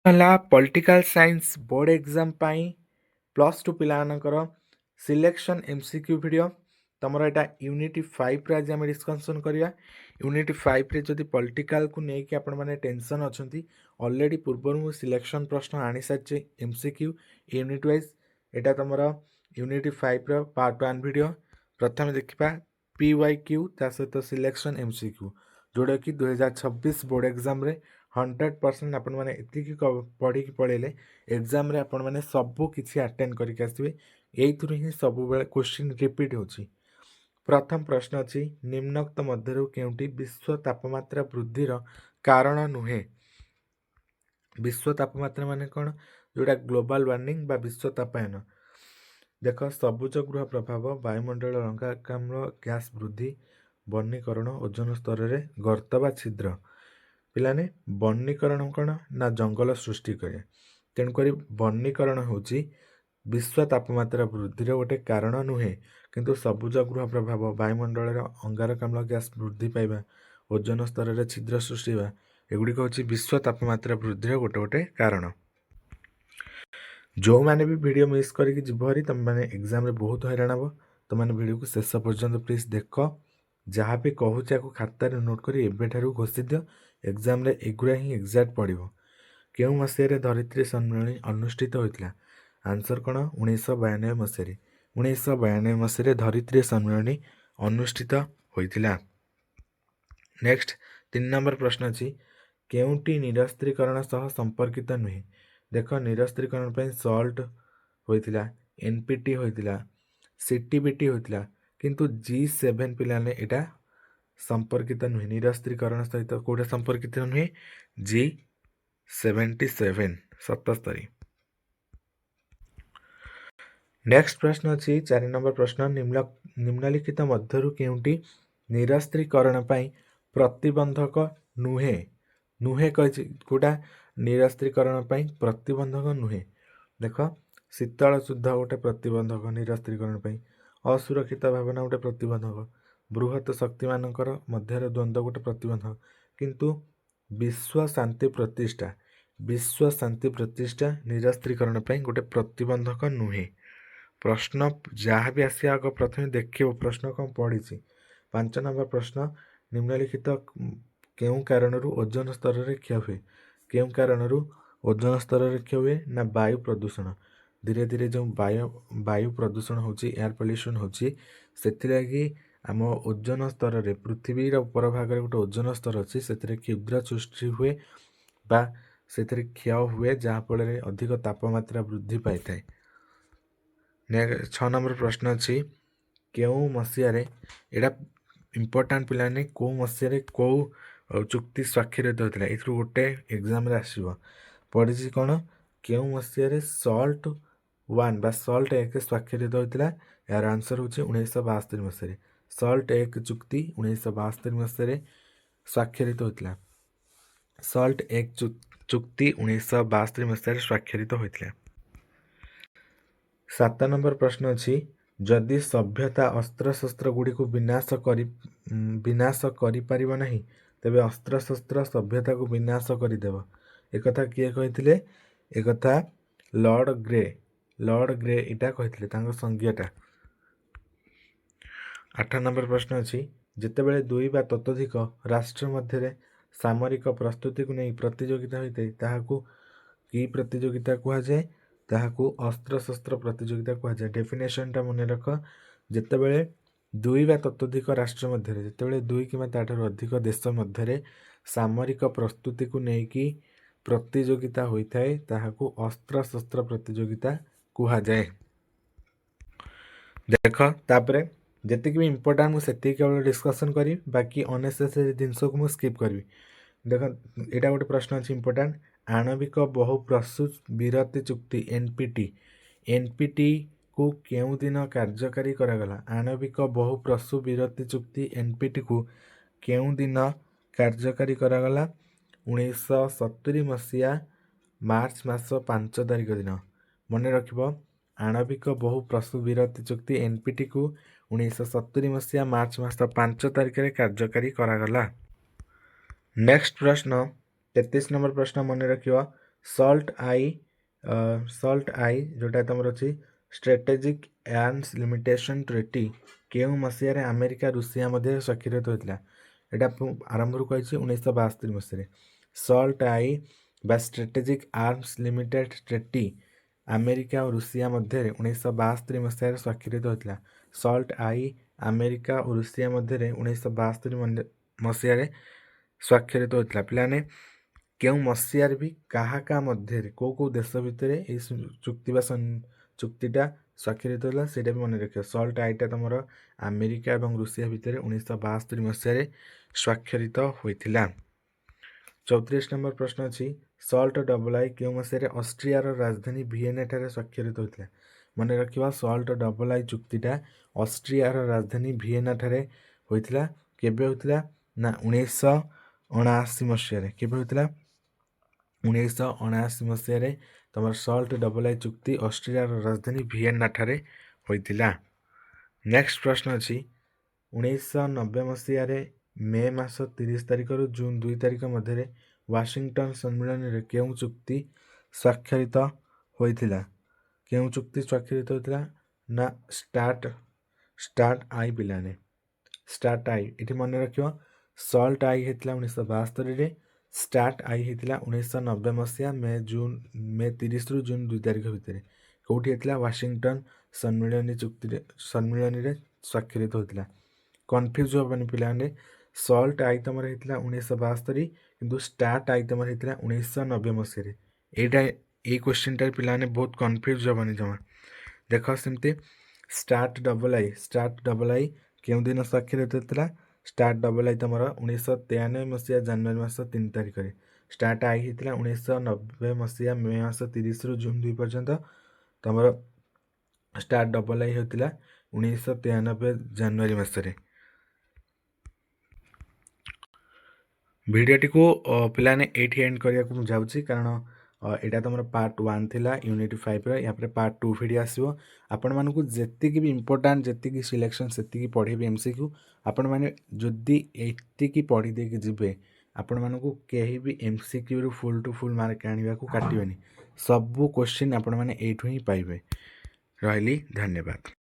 ହେଲା political science ବୋର୍ड exam ପାଇଁ plus two ପିଲାମାନଙ୍କର ସିଲେକ୍ସନ୍ MCQ ଭିଡ଼ିଓ। ତମର ଏଇଟା ୟୁନିଟ୍ 5ରେ ଆଜି ଆମେ ଡିସ୍କସନ୍ କରିବା। ୟୁନିଟ୍ 5ରେ ଯଦି ପଲିଟିକାଲକୁ ନେଇକି ଆପଣମାନେ ଟେନସନ୍ ଅଛନ୍ତି, ଅଲରେଡ଼ି ପୂର୍ବରୁ ମୁଁ ସିଲେକ୍ସନ୍ ପ୍ରଶ୍ନ ଆଣିସାରିଛି MCQ ୟୁନିଟ୍ ୱାଇଜ୍। ଏଇଟା ତମର ୟୁନିଟ୍ 5ର ପାର୍ଟ 1 ଭିଡ଼ିଓ। ପ୍ରଥମେ ଦେଖିବା PYQ ତା ସହିତ ସିଲେକ୍ସନ୍ MCQ, ଯେଉଁଟାକି 2026 ବୋର୍ଡ଼ ଏକ୍ଜାମରେ 100% ଆପଣମାନେ ଏତିକି ପଢ଼ିକି ପଳେଇଲେ ଏକ୍ଜାମରେ ଆପଣମାନେ ସବୁ କିଛି ଆଟେଣ୍ଡ କରିକି ଆସିବେ। ଏଇଥିରୁ ହିଁ ସବୁବେଳେ କ୍ୱେଶ୍ଚିନ୍ ରିପିଟ୍ ହେଉଛି। ପ୍ରଥମ ପ୍ରଶ୍ନ ଅଛି, ନିମ୍ନୋକ୍ତ ମଧ୍ୟରୁ କେଉଁଟି ବିଶ୍ୱ ତାପମାତ୍ରା ବୃଦ୍ଧିର କାରଣ ନୁହେଁ? ବିଶ୍ୱ ତାପମାତ୍ରା ମାନେ କ'ଣ? ଯେଉଁଟା ଗ୍ଲୋବାଲ ୱାର୍ମିଂ ବା ବିଶ୍ୱ ତାପାୟନ। ଦେଖ, ସବୁଜ ଗୃହ ପ୍ରଭାବ, ବାୟୁମଣ୍ଡଳ ଅଙ୍ଗାରକାମ୍ଳ ଗ୍ୟାସ୍ ବୃଦ୍ଧି, ବନୀକରଣ, ଓଜୋନ ସ୍ତରରେ ଗର୍ତ୍ତ ବା ଛିଦ୍ର। ପିଲାମାନେ, ବନୀକରଣ କ'ଣ ନା ଜଙ୍ଗଲ ସୃଷ୍ଟି କରେ। ତେଣୁକରି ବନୀକରଣ ହେଉଛି ବିଶ୍ୱ ତାପମାତ୍ରା ବୃଦ୍ଧିର ଗୋଟେ କାରଣ ନୁହେଁ, କିନ୍ତୁ ସବୁଜ ଗୃହ ପ୍ରଭାବ, ବାୟୁମଣ୍ଡଳର ଅଙ୍ଗାରକାମ୍ଳ ଗ୍ୟାସ୍ ବୃଦ୍ଧି ପାଇବା, ଓଜୋନ ସ୍ତରରେ ଛିଦ୍ର ସୃଷ୍ଟି ହେବା, ଏଗୁଡ଼ିକ ହେଉଛି ବିଶ୍ୱ ତାପମାତ୍ରା ବୃଦ୍ଧିର ଗୋଟେ କାରଣ। ଯେଉଁମାନେ ବି ଭିଡ଼ିଓ ମିସ୍ କରିକି ଯିବ ହେରି, ତୁମେମାନେ ଏକ୍ଜାମରେ ବହୁତ ହଇରାଣ ହେବ। ତୁମମାନେ ଭିଡ଼ିଓକୁ ଶେଷ ପର୍ଯ୍ୟନ୍ତ ପ୍ଲିଜ୍ ଦେଖ। ଯାହା ବି କହୁଛି ଆକୁ ଖାତାରେ ନୋଟ୍ କରି ଏବେଠାରୁ ଘୋଷି ଦିଅ। ଏକ୍ଜାମରେ ଏଗୁଡ଼ା ହିଁ ଏକ୍ଜାକ୍ଟ ପଡ଼ିବ। କେଉଁ ମସିହାରେ ଧରିତ୍ରୀ ସମ୍ମିଳନୀ ଅନୁଷ୍ଠିତ ହୋଇଥିଲା? ଆନ୍ସର୍ କ'ଣ? 1992 ମସିହାରେ। 1992 ମସିହାରେ ଧରିତ୍ରୀ ସମ୍ମିଳନୀ ଅନୁଷ୍ଠିତ ହୋଇଥିଲା। ନେକ୍ସଟ 3 ନମ୍ବର ପ୍ରଶ୍ନ ଅଛି, କେଉଁଟି ନିରସ୍ତ୍ରୀକରଣ ସହ ସମ୍ପର୍କିତ ନୁହେଁ? ଦେଖ, ନିରସ୍ତ୍ରୀକରଣ ପାଇଁ ସଲ୍ଟ ହୋଇଥିଲା, NPT ହୋଇଥିଲା, CTBT ହୋଇଥିଲା, କିନ୍ତୁ G7 ପିଲାମାନେ ଏଇଟା ସମ୍ପର୍କିତ ନୁହେଁ। ନିରସ୍ତ୍ରୀକରଣ ସହିତ କେଉଁଟା ସମ୍ପର୍କିତ ନୁହେଁ? G77 77। ନେକ୍ସଟ ପ୍ରଶ୍ନ ଅଛି 4 ନମ୍ବର ପ୍ରଶ୍ନ, ନିମ୍ନଲିଖିତ ମଧ୍ୟରୁ କେଉଁଟି ନିରସ୍ତ୍ରୀକରଣ ପାଇଁ ପ୍ରତିବନ୍ଧକ ନୁହେଁ? ନୁହେଁ କହିଛି, କେଉଁଟା ନିରସ୍ତ୍ରୀକରଣ ପାଇଁ ପ୍ରତିବନ୍ଧକ ନୁହେଁ? ଦେଖ, ଶୀତଳ ଯୁଦ୍ଧ ଗୋଟେ ପ୍ରତିବନ୍ଧକ ନିରସ୍ତ୍ରୀକରଣ ପାଇଁ, ଅସୁରକ୍ଷିତ ଭାବନା ଗୋଟେ ପ୍ରତିବନ୍ଧକ, ବୃହତ ଶକ୍ତିମାନଙ୍କର ମଧ୍ୟରେ ଦ୍ୱନ୍ଦ୍ୱ ଗୋଟେ ପ୍ରତିବନ୍ଧକ, କିନ୍ତୁ ବିଶ୍ୱ ଶାନ୍ତି ପ୍ରତିଷ୍ଠା ନିରସ୍ତ୍ରୀକରଣ ପାଇଁ ଗୋଟେ ପ୍ରତିବନ୍ଧକ ନୁହେଁ। ପ୍ରଶ୍ନ ଯାହା ବି ଆସିବା ଆଗ ପ୍ରଥମେ ଦେଖିବ ପ୍ରଶ୍ନ କ'ଣ ପଡ଼ିଛି। 5 ନମ୍ବର ପ୍ରଶ୍ନ, ନିମ୍ନଲିଖିତ କେଉଁ କାରଣରୁ ଓଜୋନ ସ୍ତରରେ କ୍ଷୟ ହୁଏ? କେଉଁ କାରଣରୁ ଓଜୋନ ସ୍ତରରେ କ୍ଷୟ ହୁଏ? ନା ବାୟୁ ପ୍ରଦୂଷଣ। ଧୀରେ ଧୀରେ ଯେଉଁ ବାୟୁ ପ୍ରଦୂଷଣ ହେଉଛି, ଏୟାର ପଲ୍ୟୁସନ୍ ହେଉଛି, ସେଥିଲାଗି ଆମ ଓଜୋନ ସ୍ତରରେ, ପୃଥିବୀର ଉପର ଭାଗରେ ଗୋଟେ ଓଜୋନ ସ୍ତର ଅଛି, ସେଥିରେ କ୍ଷୁଦ୍ର ସୃଷ୍ଟି ହୁଏ ବା ସେଥିରେ କ୍ଷୟ ହୁଏ, ଯାହାଫଳରେ ଅଧିକ ତାପମାତ୍ରା ବୃଦ୍ଧି ପାଇଥାଏ। 6 ନମ୍ବର ପ୍ରଶ୍ନ ଅଛି, କେଉଁ ମସିହାରେ, ଏଇଟା ଇମ୍ପୋର୍ଟାଣ୍ଟ ପିଲାମାନେ, କେଉଁ ମସିହାରେ କେଉଁ ଚୁକ୍ତି ସ୍ୱାକ୍ଷରିତ ହୋଇଥିଲା? ଏଥିରୁ ଗୋଟେ ଏକ୍ଜାମରେ ଆସିବ। ପଡ଼ିଛି କ'ଣ? କେଉଁ ମସିହାରେ ସଲ୍ଟ 1 ବା ସଲ୍ଟ 1 ସ୍ୱାକ୍ଷରିତ ହୋଇଥିଲା? ଏହାର ଆନ୍ସର୍ ହେଉଛି 1972 ମସିହାରେ। ସଲ୍ଟ 1 ଚୁକ୍ତି 1972 ମସିହାରେ ସ୍ୱାକ୍ଷରିତ ହୋଇଥିଲା। ସଲ୍ଟ 1 ଚୁକ୍ତି 1972 ମସିହାରେ ସ୍ୱାକ୍ଷରିତ ହୋଇଥିଲା। 7 ନମ୍ବର ପ୍ରଶ୍ନ ଅଛି, ଯଦି ସଭ୍ୟତା ଅସ୍ତ୍ରଶସ୍ତ୍ର ଗୁଡ଼ିକୁ ବିନାଶ କରିପାରିବ ନାହିଁ, ତେବେ ଅସ୍ତ୍ରଶସ୍ତ୍ର ସଭ୍ୟତାକୁ ବିନାଶ କରିଦେବ। ଏକଥା କିଏ କହିଥିଲେ? ଏକଥା ଲର୍ଡ ଗ୍ରେ ଏଇଟା କହିଥିଲେ, ତାଙ୍କ ସଂଜ୍ଞାଟା। 8 ନମ୍ବର ପ୍ରଶ୍ନ ଅଛି, ଯେତେବେଳେ 2 ବା ତତୋଧିକ ରାଷ୍ଟ୍ର ମଧ୍ୟରେ ସାମରିକ ପ୍ରସ୍ତୁତିକୁ ନେଇ ପ୍ରତିଯୋଗିତା ହୋଇଥାଏ, ତାହାକୁ କି ପ୍ରତିଯୋଗିତା କୁହାଯାଏ? ତାହାକୁ ଅସ୍ତ୍ରଶସ୍ତ୍ର ପ୍ରତିଯୋଗିତା କୁହାଯାଏ। ଡେଫିନେସନଟା ମନେ ରଖ, ଯେତେବେଳେ 2 ବା ତତୋଧିକ ରାଷ୍ଟ୍ର ମଧ୍ୟରେ, ଯେତେବେଳେ 2 କିମ୍ବା ତା'ଠାରୁ ଅଧିକ ଦେଶ ମଧ୍ୟରେ ସାମରିକ ପ୍ରସ୍ତୁତିକୁ ନେଇକି ପ୍ରତିଯୋଗିତା ହୋଇଥାଏ, ତାହାକୁ ଅସ୍ତ୍ରଶସ୍ତ୍ର ପ୍ରତିଯୋଗିତା କୁହାଯାଏ। ଦେଖ, ତାପରେ ଯେତିକି ବି ଇମ୍ପୋର୍ଟାଣ୍ଟ ମୁଁ ସେତିକି କେବଳ ଡିସ୍କସନ୍ କରିବି, ବାକି ଅନନେସେସାରୀ ଜିନିଷକୁ ମୁଁ ସ୍କିପ୍ କରିବି। ଦେଖ, ଏଇଟା ଗୋଟେ ପ୍ରଶ୍ନ ଅଛି ଇମ୍ପୋର୍ଟାଣ୍ଟ, ଆଣବିକ ବହୁ ପ୍ରସୂତ ବିରତି ଚୁକ୍ତି NPTକୁ କେଉଁ ଦିନ କାର୍ଯ୍ୟକାରୀ କରାଗଲା? ଆଣବିକ ବହୁ ପ୍ରସୂତ ବିରତି ଚୁକ୍ତି NPTକୁ କେଉଁ ଦିନ କାର୍ଯ୍ୟକାରୀ କରାଗଲା? 1970 ମସିହା ମାର୍ଚ୍ଚ ମାସ 5 ତାରିଖ ଦିନ। ମନେ ରଖିବ, ଆଣବିକ ବହୁ ପ୍ରସୂତ ବିରତି ଚୁକ୍ତି NPTକୁ 1970 ମସିହା ମାର୍ଚ୍ଚ ମାସ 5 ତାରିଖରେ କାର୍ଯ୍ୟକାରୀ କରାଗଲା। ନେକ୍ସଟ ପ୍ରଶ୍ନ 33 ନମ୍ବର ପ୍ରଶ୍ନ ମନେ ରଖିବ, ସଲ୍ଟ ଆଇ ଯେଉଁଟା ତୁମର ଅଛି ଷ୍ଟ୍ରାଟେଜିକ୍ ଆର୍ମସ୍ ଲିମିଟେସନ୍ ଟ୍ରିଟି କେଉଁ ମସିହାରେ ଆମେରିକା ରୁଷିଆ ମଧ୍ୟରେ ସ୍ୱାକ୍ଷରିତ ହୋଇଥିଲା? ଏଇଟା ଆରମ୍ଭରୁ କହିଛି 1972 ମସିହାରେ। ସଲ୍ଟ ଆଇ ବା strategic arms limited treaty America ଓ ରୁଷିଆ ମଧ୍ୟରେ 1972 ମସିହାରେ ସ୍ୱାକ୍ଷରିତ ହୋଇଥିଲା। ସଲ୍ଟ ଆଇ ଆମେରିକା ଓ ରୁଷିଆ ମଧ୍ୟରେ 1972 ମସିହାରେ ସ୍ୱାକ୍ଷରିତ ହୋଇଥିଲା। ପିଲାମାନେ କେଉଁ ମସିହାରେ ବି କାହା ମଧ୍ୟରେ କେଉଁ ଦେଶ ଭିତରେ ଏଇ ଚୁକ୍ତି ବା ଚୁକ୍ତିଟା ସ୍ୱାକ୍ଷରିତ ହେଲା ସେଇଟା ବି ମନେ ରଖିବ। ସଲ୍ଟ ଆଇଟା ତୁମର ଆମେରିକା ଏବଂ ରୁଷିଆ ଭିତରେ 1972 ମସିହାରେ ସ୍ୱାକ୍ଷରିତ ହୋଇଥିଲା। 34 ନମ୍ବର ପ୍ରଶ୍ନ ଅଛି ସଲ୍ଟ ଡବଲ ଆଇ କେଉଁ ମସିହାରେ ଅଷ୍ଟ୍ରିଆର ରାଜଧାନୀ ଭିଏନା ଠାରେ ସ୍ୱାକ୍ଷରିତ ହୋଇଥିଲା? ମନେ ରଖିବା ସଲ୍ଟ ଡବଲ ଆଇ ଚୁକ୍ତିଟା ଅଷ୍ଟ୍ରିଆର ରାଜଧାନୀ ଭିଏନା ଠାରେ ହୋଇଥିଲା। କେବେ ହୋଇଥିଲା ନା 1979 ମସିହାରେ। କେବେ ହୋଇଥିଲା? 1979 ମସିହାରେ ତମର ସଲ୍ଟ ଡବଲ ଆଇ ଚୁକ୍ତି ଅଷ୍ଟ୍ରିଆର ରାଜଧାନୀ ଭିଏନା ଠାରେ ହୋଇଥିଲା। ନେକ୍ସଟ ପ୍ରଶ୍ନ ଅଛି 1990 ମସିହାରେ ମେ ମାସ 30 ତାରିଖରୁ ଜୁନ 2 ତାରିଖ ମଧ୍ୟରେ ୱାଶିଂଟନ ସମ୍ମିଳନୀରେ କେଉଁ ଚୁକ୍ତି ସ୍ୱାକ୍ଷରିତ ହୋଇଥିଲା? କେଉଁ ଚୁକ୍ତି ସ୍ୱାକ୍ଷରିତ ହୋଇଥିଲା ନା ଷ୍ଟାର୍ଟ ଆଇ ପିଲାମାନେ। ଷ୍ଟାର୍ଟ ଆଇ ଏଠି ମନେ ରଖିବ ସଲ୍ଟ ଆଇ ହେଇଥିଲା 1972ରେ, ଷ୍ଟାର୍ଟ ଆଇ ହେଇଥିଲା 1990 ମସିହା ମେ 30ରୁ ଜୁନ 2 ତାରିଖ ଭିତରେ। କେଉଁଠି ହେଇଥିଲା? ୱାଶିଂଟନ ସମ୍ମିଳନୀରେ ସ୍ୱାକ୍ଷରିତ ହୋଇଥିଲା। କନଫ୍ୟୁଜ ହେବନି ପିଲାମାନେ। ସଲ୍ଟ ଆଇ ତମର ହେଇଥିଲା 1972 କିନ୍ତୁ ଷ୍ଟାର୍ଟ ଆଇ ତମର ହେଇଥିଲା 1990 ମସିହାରେ। ଏଇ କ୍ୱେଶ୍ଚିନ୍ଟାରେ ପିଲାମାନେ ବହୁତ କନଫ୍ୟୁଜ ହେବନି ଜମା। ଦେଖ ସେମିତି ଷ୍ଟାର୍ଟ ଡବଲ ଆଇ କେଉଁ ଦିନ ସ୍ୱାକ୍ଷରିତ ହୋଇଥିଲା? ଷ୍ଟାର୍ଟ ଡବଲ ଆଇ ତମର 1993 ମସିହା ଜାନୁଆରୀ ମାସ 3 ତାରିଖରେ। ଷ୍ଟାର୍ଟ ଆଇ ହେଇଥିଲା 1990 ମସିହା ମେ ମାସ 30ରୁ ଜୁନ 2 ପର୍ଯ୍ୟନ୍ତ। ତମର ଷ୍ଟାର୍ଟ ଡବଲ ଆଇ ହୋଇଥିଲା 1993 ଜାନୁଆରୀ ମାସରେ। ଭିଡ଼ିଓଟିକୁ ପିଲାମାନେ ଏଇଠି ଏଣ୍ଡ କରିବାକୁ ମୁଁ ଯାଉଛି କାରଣ ଏଇଟା ତମର ପାର୍ଟ 1 ଥିଲା ୟୁନିଟ୍ 5ର। ଏହାପରେ ପାର୍ଟ 2 ଭିଡ଼ିଓ ଆସିବ। ଆପଣମାନଙ୍କୁ ଯେତିକି ବି ଇମ୍ପୋର୍ଟାଣ୍ଟ ଯେତିକି ସିଲେକ୍ସନ୍ ସେତିକି ପଢ଼େଇବି MCQ। ଆପଣମାନେ ଯଦି ଏତିକି ପଢ଼ି ଦେଇକି ଯିବେ ଆପଣମାନଙ୍କୁ କେହି ବି MCQରୁ ଫୁଲ୍ ଟୁ ଫୁଲ୍ ମାର୍କ ଆଣିବାକୁ କାଟିବେନି। ସବୁ କ୍ୱେଶ୍ଚିନ୍ ଆପଣମାନେ ଏଇଠୁ ହିଁ ପାଇବେ। ରହିଲି, ଧନ୍ୟବାଦ।